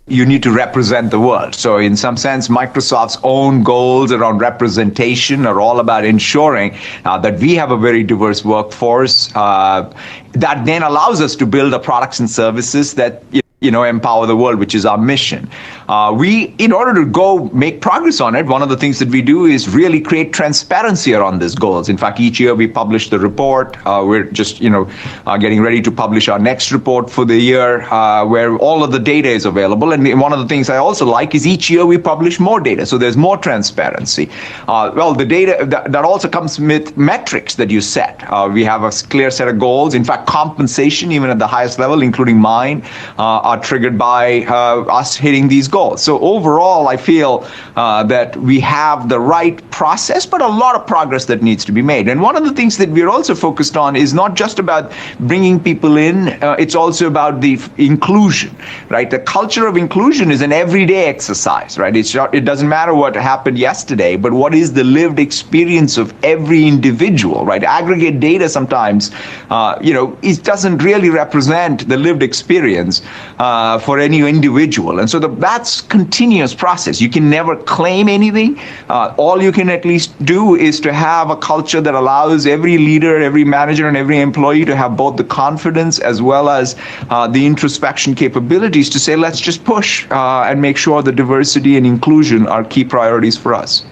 you need to represent the world. So in some sense, Microsoft's own goals around representation are all about ensuring that we have a very diverse workforce that then allows us to build the products and services that empower the world, which is our mission. In order to go make progress on it, one of the things that we do is really create transparency around these goals. In fact, each year we publish the report. We're just, getting ready to publish our next report for the year, where all of the data is available. And one of the things I also like is each year we publish more data, so there's more transparency. The data that also comes with metrics that you set. We have a clear set of goals. In fact, compensation, even at the highest level, including mine, are triggered by us hitting these goals. So overall, I feel that we have the right process, but a lot of progress that needs to be made. And one of the things that we're also focused on is not just about bringing people in, it's also about the inclusion, right? The culture of inclusion is an everyday exercise, right? It doesn't matter what happened yesterday, but what is the lived experience of every individual, right? Aggregate data sometimes, it doesn't really represent the lived experience for any individual. And so that's continuous process. You can never claim anything. All you can at least do is to have a culture that allows every leader, every manager, and every employee to have both the confidence as well as the introspection capabilities to say, let's just push and make sure that diversity and inclusion are key priorities for us.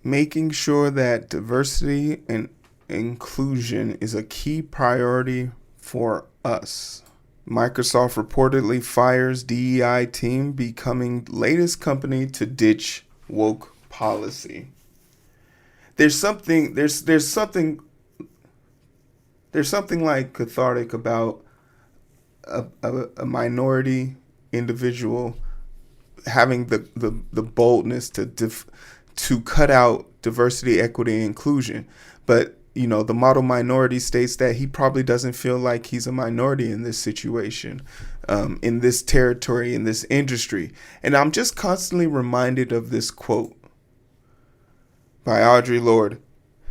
Making sure that diversity and inclusion is a key priority for us. Microsoft reportedly fires DEI team, becoming latest company to ditch woke policy. There's something like cathartic about a minority individual having the boldness to cut out diversity, equity, and inclusion. But the model minority states that he probably doesn't feel like he's a minority in this situation, in this territory, in this industry. And I'm just constantly reminded of this quote by Audre Lorde.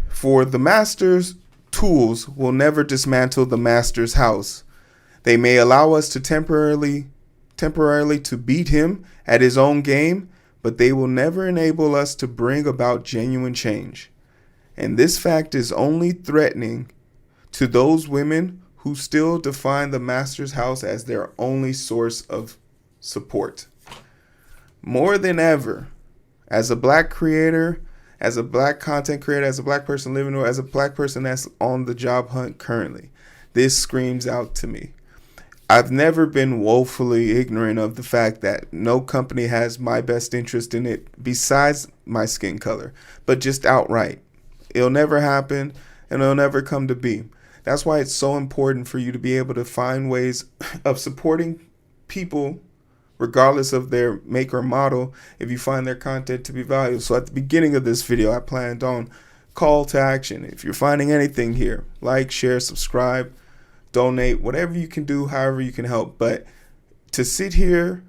For the master's tools will never dismantle the master's house. They may allow us to temporarily to beat him at his own game, but they will never enable us to bring about genuine change. And this fact is only threatening to those women who still define the master's house as their only source of support. More than ever, as a black creator, as a black content creator, as a black person living, or as a black person that's on the job hunt currently, this screams out to me. I've never been woefully ignorant of the fact that no company has my best interest in it besides my skin color, but just outright. It'll never happen, and it'll never come to be. That's why it's so important for you to be able to find ways of supporting people regardless of their make or model if you find their content to be valuable. So at the beginning of this video, I planned on call to action. If you're finding anything here, like, share, subscribe, donate, whatever you can do, however you can help. But to sit here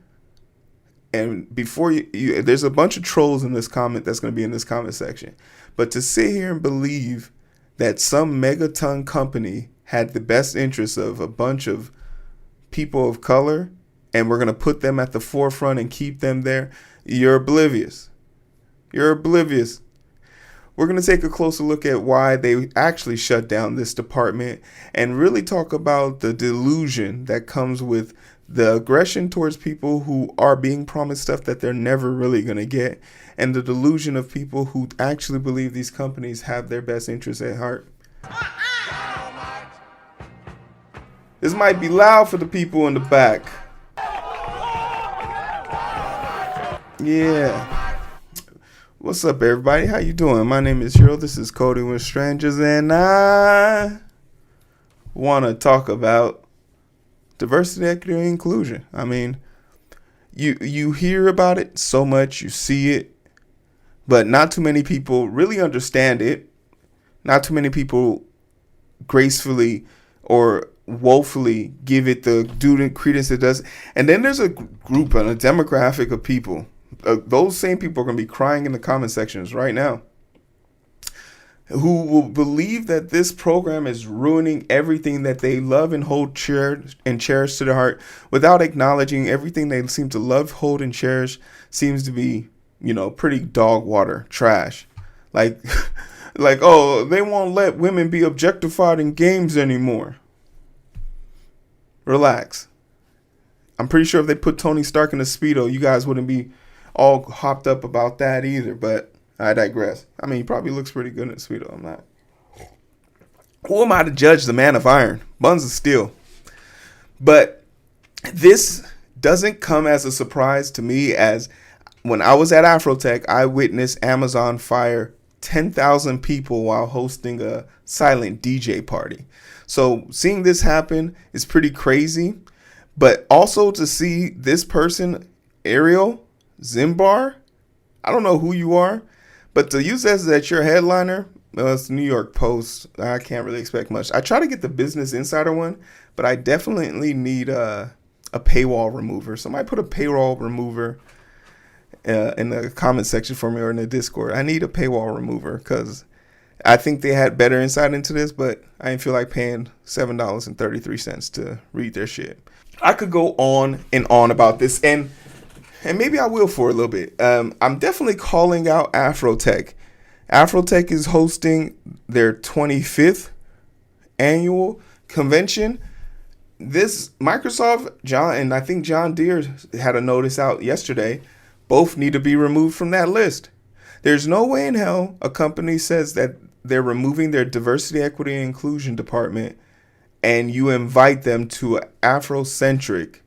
and before you there's a bunch of trolls in this comment that's going to be in this comment section. But to sit here and believe that some megaton company had the best interests of a bunch of people of color and we're going to put them at the forefront and keep them there, you're oblivious. You're oblivious. We're going to take a closer look at why they actually shut down this department and really talk about the delusion that comes with the aggression towards people who are being promised stuff that they're never really going to get, and the delusion of people who actually believe these companies have their best interests at heart. This might be loud for the people in the back. Yeah. What's up, everybody? How you doing? My name is Hero. This is Coding with Strangers, and I want to talk about diversity, equity, and inclusion. I mean, you hear about it so much, you see it, but not too many people really understand it. Not too many people gracefully or woefully give it the due and credence it does. And then there's a group and a demographic of people. Those same people are going to be crying in the comment sections right now who will believe that this program is ruining everything that they love and hold and cherish to their heart, without acknowledging everything they seem to love, hold, and cherish seems to be, pretty dog water trash. Like, oh, they won't let women be objectified in games anymore. Relax. I'm pretty sure if they put Tony Stark in a Speedo, you guys wouldn't be all hopped up about that either, but I digress. I mean, he probably looks pretty good in a Speedo. I'm not. Who am I to judge the man of iron? Buns of steel. But this doesn't come as a surprise to me, as when I was at Afrotech, I witnessed Amazon fire 10,000 people while hosting a silent DJ party. So seeing this happen is pretty crazy. But also to see this person, Ariel Zimbar, I don't know who you are, but to use this as your headliner, it's the New York Post. I can't really expect much. I try to get the Business Insider one, but I definitely need a paywall remover. Somebody put a paywall remover in the comment section for me, or in the Discord. I need a paywall remover because I think they had better insight into this, but I didn't feel like paying $7.33 to read their shit. I could go on and on about this, and maybe I will for a little bit. I'm definitely calling out Afrotech. Afrotech is hosting their 25th annual convention. This Microsoft, and I think John Deere had a notice out yesterday, both need to be removed from that list. There's no way in hell a company says that they're removing their diversity, equity, and inclusion department, and you invite them to an Afrocentric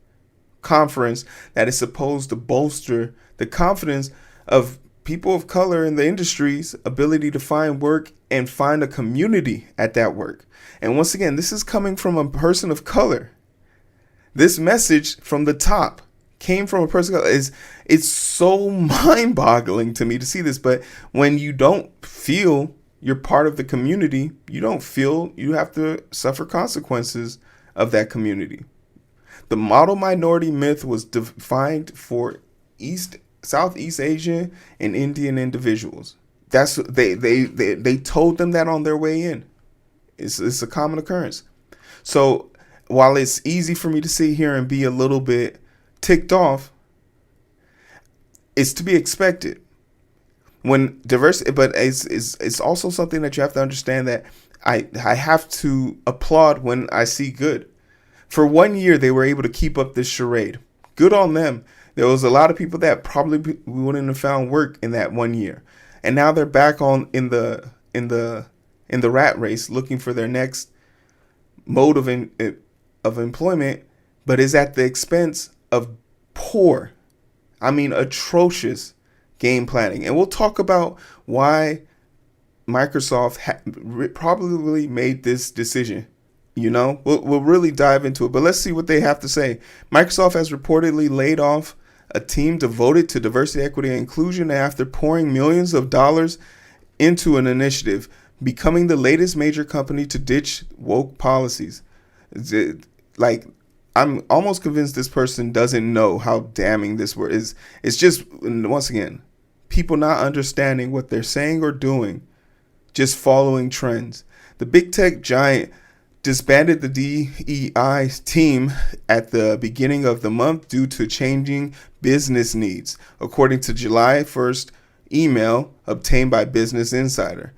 conference that is supposed to bolster the confidence of people of color in the industry's ability to find work and find a community at that work. And once again, this is coming from a person of color. This message from the top came from a person of color. It's so mind-boggling to me to see this. But when you don't feel you're part of the community, you don't feel you have to suffer consequences of that community. The model minority myth was defined for Southeast Asian and Indian individuals. That's they told them that on their way in. It's a common occurrence. So while it's easy for me to sit here and be a little bit ticked off, it's to be expected. When diversity, but it's also something that you have to understand, that I have to applaud when I see good. For 1 year, they were able to keep up this charade. Good on them. There was a lot of people that probably wouldn't have found work in that 1 year, and now they're back on in the rat race, looking for their next mode of employment, but is at the expense of poor, atrocious game planning. And we'll talk about why Microsoft probably made this decision. We'll really dive into it, but let's see what they have to say. Microsoft has reportedly laid off a team devoted to diversity, equity, and inclusion after pouring millions of dollars into an initiative, becoming the latest major company to ditch woke policies. I'm almost convinced this person doesn't know how damning this word is. It's just, once again, people not understanding what they're saying or doing, just following trends. The big tech giant disbanded the DEI team at the beginning of the month due to changing business needs, according to July 1st email obtained by Business Insider.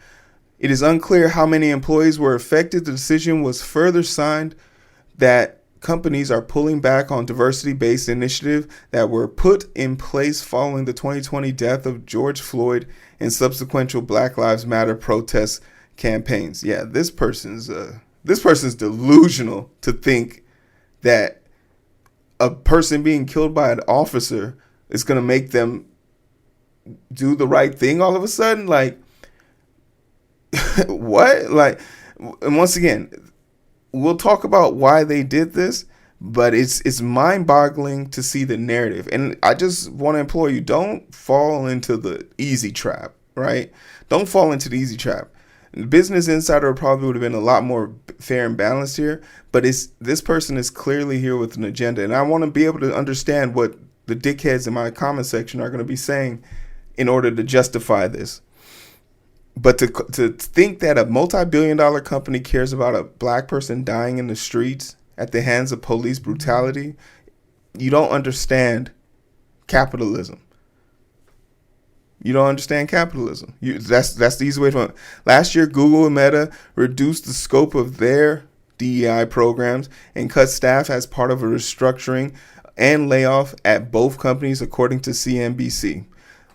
It is unclear how many employees were affected. The decision was further signed that companies are pulling back on diversity-based initiatives that were put in place following the 2020 death of George Floyd and subsequent Black Lives Matter protest campaigns. Yeah, this person's delusional to think that a person being killed by an officer is going to make them do the right thing all of a sudden. What? And once again, we'll talk about why they did this, but it's mind-boggling to see the narrative. And I just want to implore you, don't fall into the easy trap, right? Don't fall into the easy trap. Business Insider probably would have been a lot more fair and balanced here, but this person is clearly here with an agenda. And I want to be able to understand what the dickheads in my comment section are going to be saying in order to justify this. But to think that a multi-billion-dollar company cares about a black person dying in the streets at the hands of police brutality, you don't understand capitalism. You don't understand capitalism. That's the easy way to. Last year, Google and Meta reduced the scope of their DEI programs and cut staff as part of a restructuring and layoff at both companies, according to CNBC.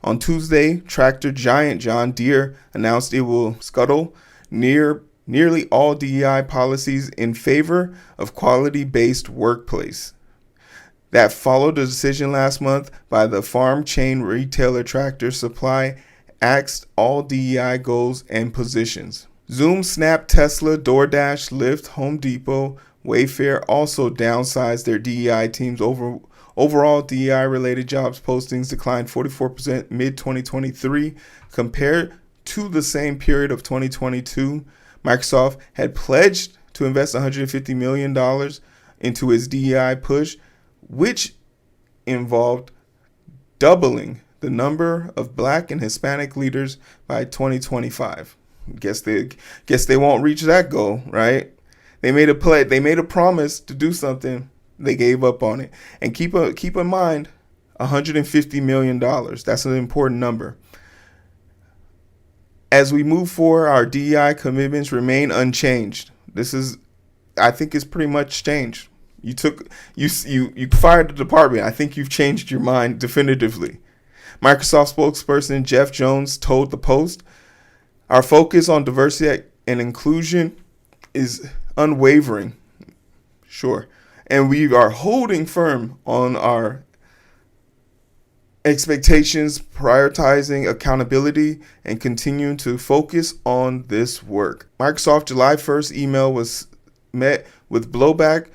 On Tuesday, tractor giant John Deere announced it will scuttle nearly all DEI policies in favor of quality-based workplace. That followed a decision last month by the farm chain retailer Tractor Supply axed all DEI goals and positions. Zoom, Snap, Tesla, DoorDash, Lyft, Home Depot, Wayfair also downsized their DEI teams. Overall, DEI-related jobs postings declined 44% mid-2023 compared to the same period of 2022. Microsoft had pledged to invest $150 million into its DEI push, which involved doubling the number of black and Hispanic leaders by 2025. Guess they won't reach that goal, right? They made a promise to do something. They gave up on it. And keep in mind, $150 million. That's an important number. As we move forward, our DEI commitments remain unchanged. I think it's pretty much changed. You fired the department. I think you've changed your mind definitively. Microsoft spokesperson Jeff Jones told the Post, "Our focus on diversity and inclusion is unwavering." Sure. And we are holding firm on our expectations, prioritizing accountability, and continuing to focus on this work. Microsoft July 1st email was met with blowback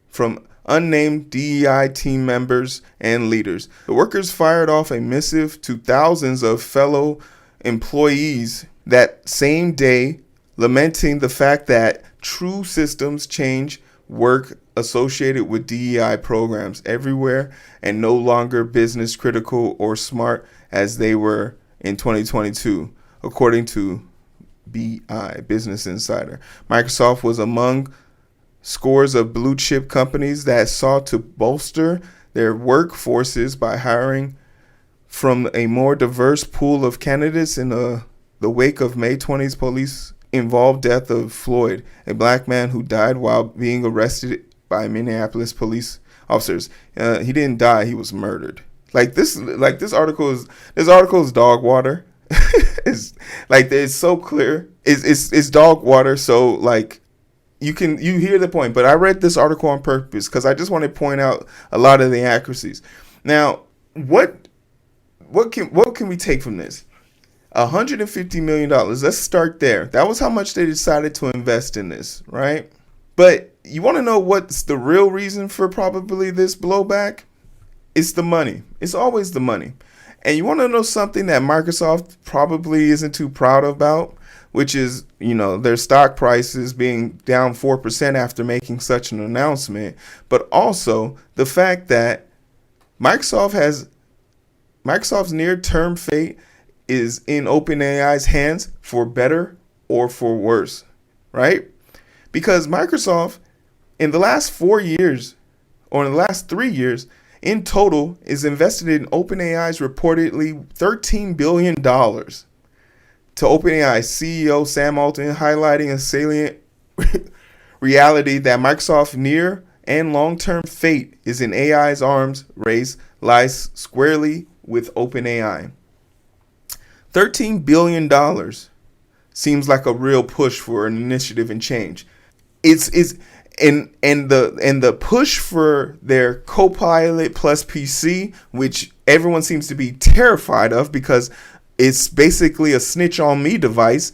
from unnamed DEI team members and leaders. The workers fired off a missive to thousands of fellow employees that same day, lamenting the fact that true systems change work associated with DEI programs everywhere and no longer business critical or smart as they were in 2022, according to BI, Business Insider. Microsoft was among scores of blue chip companies that sought to bolster their workforces by hiring from a more diverse pool of candidates in the wake of May 20th police involved death of Floyd, a black man who died while being arrested by Minneapolis police officers. He didn't die; he was murdered. This article is dog water. It's so clear. It's dog water. So you hear the point. But I read this article on purpose because I just want to point out a lot of the accuracies. Now, what can we take from this? $150 million. Let's start there. That was how much they decided to invest in this, right? But you want to know what's the real reason for probably this blowback? It's the money. It's always the money. And you want to know something that Microsoft probably isn't too proud about, which is, their stock prices being down 4% after making such an announcement, but also the fact that Microsoft's near-term fate is in OpenAI's hands for better or for worse, right? Because Microsoft, in the last 4 years, or in the last 3 years, in total, is invested in OpenAI's reportedly $13 billion. To OpenAI CEO Sam Altman, highlighting a salient reality that Microsoft's near and long-term fate is in AI's arms race lies squarely with OpenAI. $13 billion seems like a real push for an initiative and change. And the push for their Copilot plus PC, which everyone seems to be terrified of because it's basically a snitch on me device.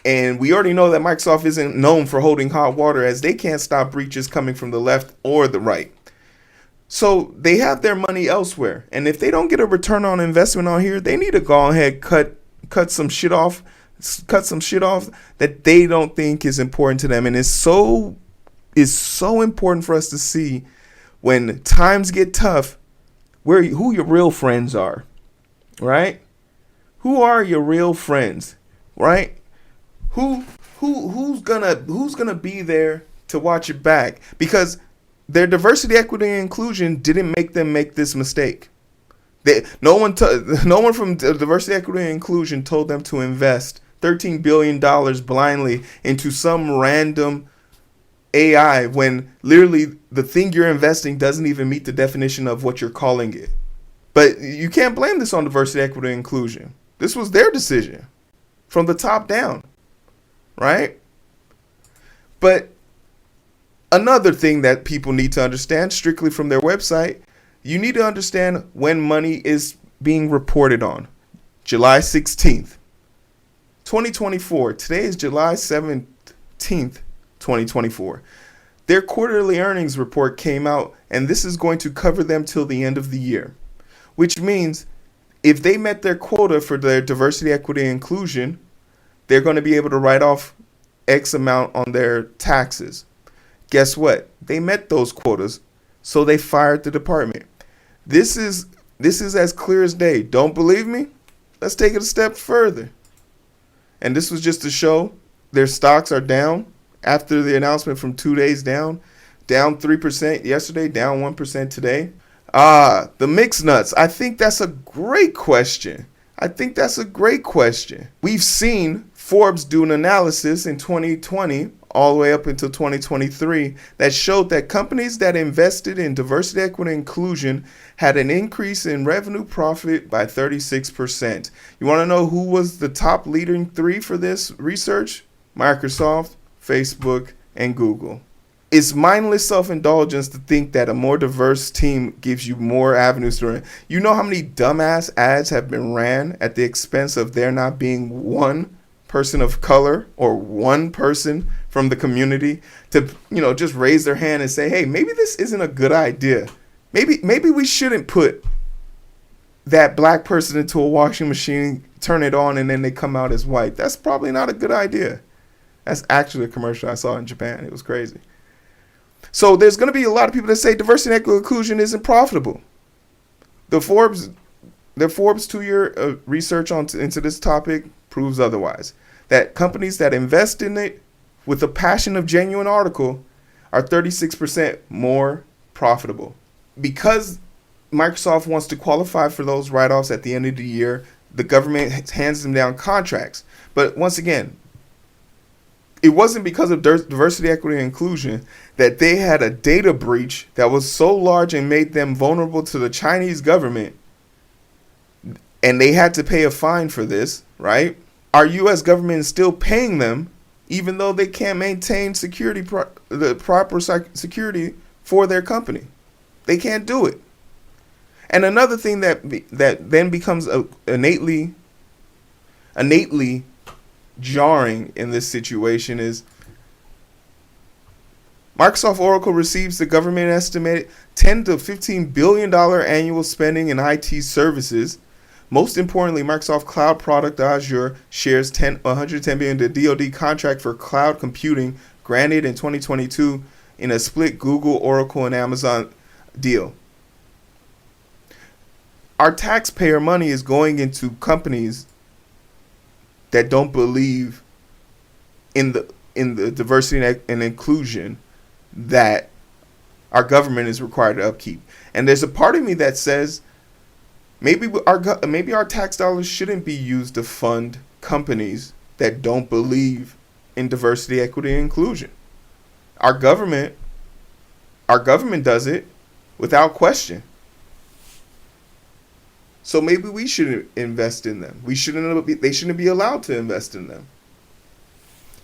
And we already know that Microsoft isn't known for holding hot water, as they can't stop breaches coming from the left or the right. So they have their money elsewhere. And if they don't get a return on investment on here, they need to go ahead, cut some shit off that they don't think is important to them. And it's so important for us to see when times get tough who your real friends are, right? Who are your real friends? right? Who who's gonna be there to watch it back? Because their diversity, equity, and inclusion didn't make them make this mistake. No one from diversity, equity, and inclusion told them to invest $13 billion blindly into some random AI when literally the thing you're investing doesn't even meet the definition of what you're calling it. But you can't blame this on diversity, equity, and inclusion. This was their decision from the top down, right? But another thing that people need to understand strictly from their website, you need to understand when money is being reported on. July 16th, 2024. Today is July 17th, 2024. Their quarterly earnings report came out, and this is going to cover them till the end of the year, which means if they met their quota for their diversity, equity, and inclusion, they're going to be able to write off X amount on their taxes. Guess what? They met those quotas, so they fired the department. This is as clear as day. Don't believe me? Let's take it a step further. And this was just to show their stocks are down after the announcement from 2 days down 3% yesterday, down 1% today. The mixed nuts. I think that's a great question. We've seen Forbes do an analysis in 2020 all the way up until 2023 that showed that companies that invested in diversity, equity, and inclusion had an increase in revenue profit by 36%. You want to know who was the top leading three for this research? Microsoft, Facebook, and Google. It's mindless self-indulgence to think that a more diverse team gives you more avenues to run. You know how many dumbass ads have been ran at the expense of there not being one person of color or one person from the community to, just raise their hand and say, hey, maybe this isn't a good idea. Maybe we shouldn't put that black person into a washing machine, turn it on, and then they come out as white. That's probably not a good idea. That's actually a commercial I saw in Japan. It was crazy. So there's going to be a lot of people that say diversity and equity inclusion isn't profitable. The Forbes 2-year research into this topic proves otherwise. That companies that invest in it with a passion of genuine article are 36% more profitable. Because Microsoft wants to qualify for those write-offs at the end of the year, the government hands them down contracts. But once again, it wasn't because of diversity, equity, and inclusion that they had a data breach that was so large and made them vulnerable to the Chinese government, and they had to pay a fine for this, right? Our U.S. government is still paying them, even though they can't maintain the proper security for their company. They can't do it. And another thing that then becomes innately jarring in this situation is Microsoft Oracle receives the government estimated $10 to $15 billion annual spending in IT services. Most importantly, Microsoft Cloud product Azure shares $110 billion the DoD contract for cloud computing granted in 2022 in a split Google, Oracle, and Amazon deal. Our taxpayer money is going into companies that don't believe in the diversity and inclusion that our government is required to upkeep. And there's a part of me that says maybe our tax dollars shouldn't be used to fund companies that don't believe in diversity, equity, and inclusion. Our government does it without question. So maybe we shouldn't invest in them. They shouldn't be allowed to invest in them.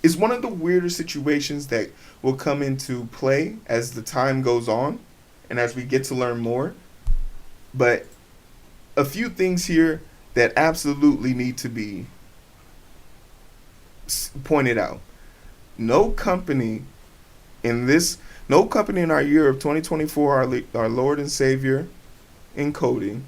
It's one of the weirder situations that will come into play as the time goes on and as we get to learn more. But a few things here that absolutely need to be pointed out. No company in our year of 2024, our Lord and Savior in coding,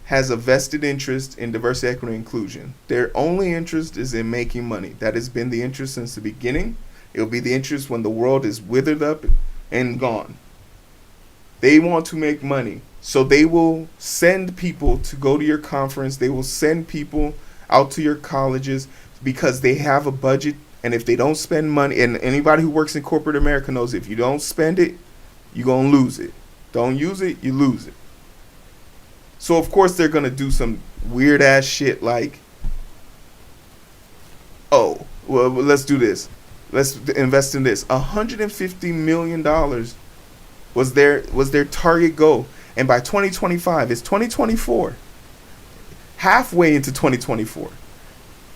has a vested interest in diversity, equity, and inclusion. Their only interest is in making money. That has been the interest since the beginning. It will be the interest when the world is withered up and gone. They want to make money. So they will send people to go to your conference. They will send people out to your colleges because they have a budget. And if they don't spend money, and anybody who works in corporate America knows if you don't spend it, you're going to lose it. Don't use it, you lose it. So, of course, they're going to do some weird ass shit like, oh, well, let's do this. Let's invest in this. $150 million was their target goal. And by 2025, it's 2024. Halfway into 2024.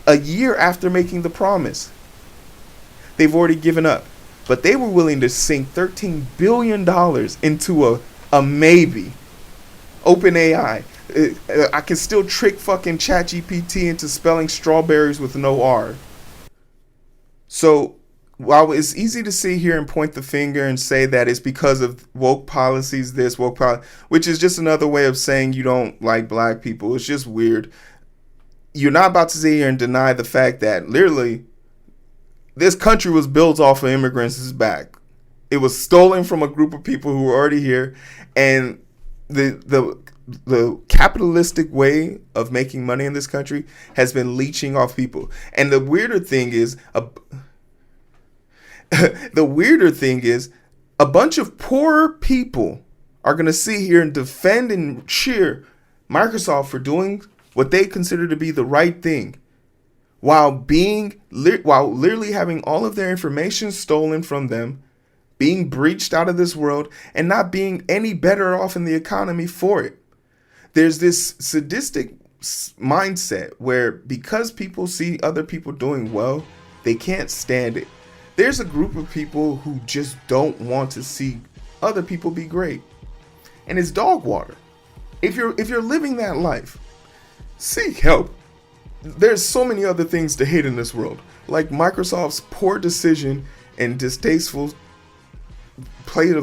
A year after making the promise. They've already given up. But they were willing to sink $13 billion into a maybe. OpenAI. I can still trick fucking ChatGPT into spelling strawberries with no R. So, while it's easy to sit here and point the finger and say that it's because of woke policies, which is just another way of saying you don't like black people. It's just weird. You're not about to sit here and deny the fact that literally this country was built off of immigrants' back. It was stolen from a group of people who were already here, and the capitalistic way of making money in this country has been leeching off people. And the weirder thing is, a bunch of poor people are going to sit here and defend and cheer Microsoft for doing what they consider to be the right thing, while literally having all of their information stolen from them, being breached out of this world, and not being any better off in the economy for it. There's this sadistic mindset where because people see other people doing well, they can't stand it. There's a group of people who just don't want to see other people be great. And it's dog water. If you're living that life, seek help. There's so many other things to hate in this world, like Microsoft's poor decision and distasteful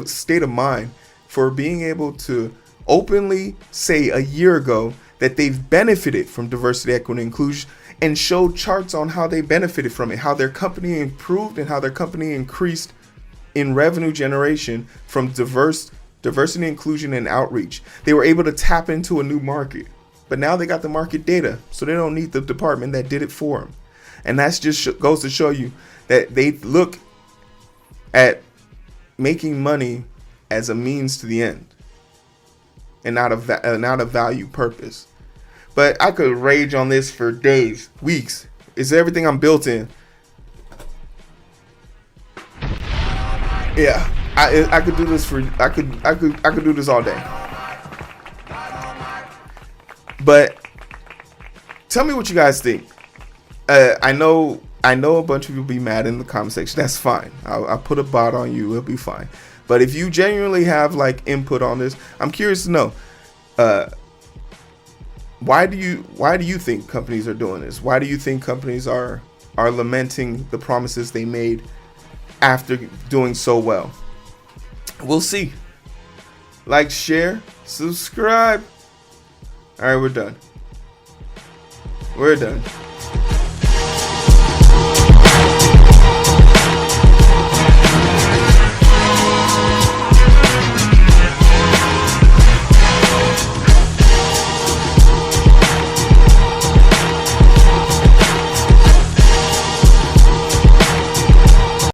state of mind for being able to openly say a year ago that they've benefited from diversity, equity, and inclusion, and showed charts on how they benefited from it, how their company improved and how their company increased in revenue generation from diversity, inclusion, and outreach. They were able to tap into a new market. But now they got the market data, so they don't need the department that did it for them. And that's just goes to show you that they look at making money as a means to the end, and not a value purpose. But I could rage on this for days, weeks. It's everything I'm built in. Yeah, I could do this I could do this all day. But tell me what you guys think. I know a bunch of you will be mad in the comment section. That's fine. I'll put a bot on you. It'll be fine. But if you genuinely have like input on this, I'm curious to know. Why do you think companies are doing this? Why do you think companies are lamenting the promises they made after doing so well? We'll see. Like, share, subscribe. All right, we're done.